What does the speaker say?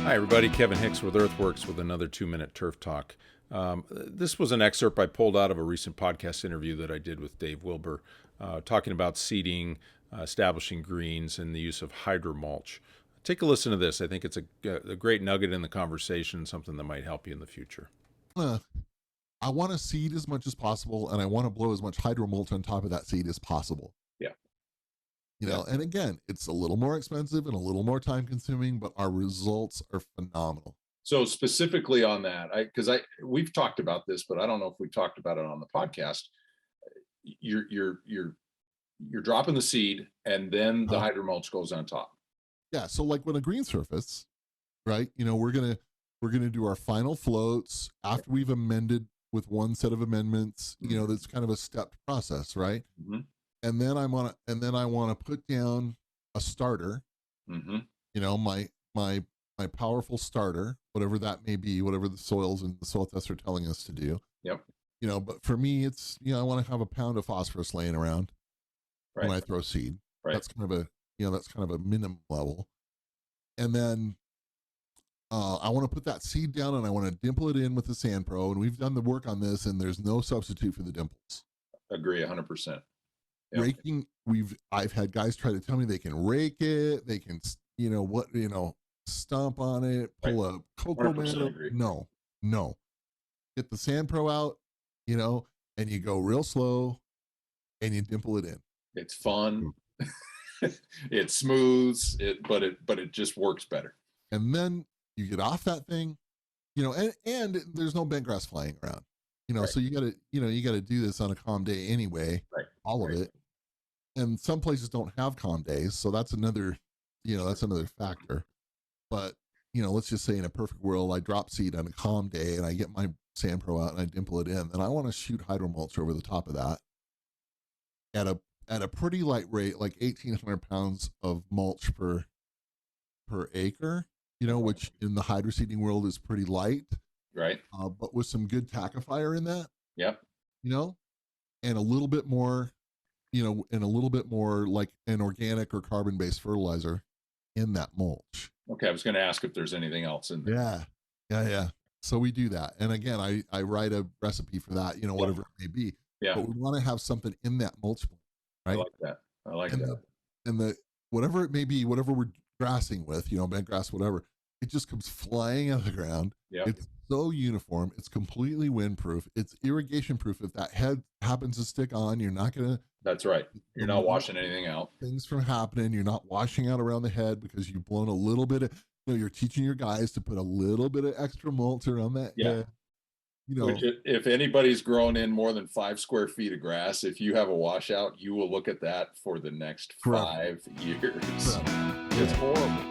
Hi, everybody. Kevin Hicks with EarthWorks with another 2-minute turf talk. This was an excerpt I pulled out of a recent podcast interview that I did with Dave Wilber, talking about seeding, establishing greens, and the use of hydromulch. Take a listen to this. I think it's a great nugget in the conversation, something that might help you in the future. I want to seed as much as possible, and I want to blow as much hydromulch on top of that seed as possible. Yeah. You know, and again, it's a little more expensive and a little more time consuming, but our results are phenomenal. So specifically on that, we've talked about this, but I don't know if we talked about it on the podcast. You're dropping the seed, and then the hydromulch goes on top. Yeah. So like when a green surface, right? You know, we're gonna do our final floats after we've amended with one set of amendments. You know, that's kind of a stepped process, right? Mm-hmm. And then I want to put down a starter. Mm-hmm. You know, my powerful starter, whatever that may be, whatever the soils and the soil tests are telling us to do. Yep. You know, but for me, it's, you know, I want to have a pound of phosphorus laying around when I throw seed. Right. That's kind of a minimum level. And then I want to put that seed down and I want to dimple it in with the Sand Pro. And we've done the work on this, and there's no substitute for the dimples. Agree 100%. Yep. Raking, I've had guys try to tell me they can rake it, they can, stomp on it, pull a cocoa man. No. Get the Sand Pro out, and you go real slow and you dimple it in. It's fun. It smooths it, but it just works better. And then you get off that thing, and there's no bent grass flying around, so you gotta do this on a calm day anyway, all of it. And some places don't have calm days, so that's another factor. But, let's just say in a perfect world, I drop seed on a calm day and I get my Sand Pro out and I dimple it in. And I want to shoot hydromulch over the top of that at a pretty light rate, like 1,800 pounds of mulch per acre, which in the hydroseeding world is pretty light. Right. But with some good tackifier in that. Yep. And a little bit more, like an organic or carbon-based fertilizer in that mulch. Okay, I was going to ask if there's anything else in there. Yeah. So we do that. And again, I write a recipe for that, whatever it may be. Yeah. But we want to have something in that mulch, right? I like that. And the whatever it may be, whatever we're grassing with, bent grass, whatever, it just comes flying out of the ground. Yeah. It's so uniform. It's completely windproof. It's irrigation proof. If that head happens to stick on, you're not going to. That's right. You're not washing anything out. Things from happening. You're not washing out around the head because you've blown a little bit of, you're teaching your guys to put a little bit of extra mulch around that head. Which, if anybody's grown in more than 5 square feet of grass, if you have a washout, you will look at that for the next 5 years. It's horrible.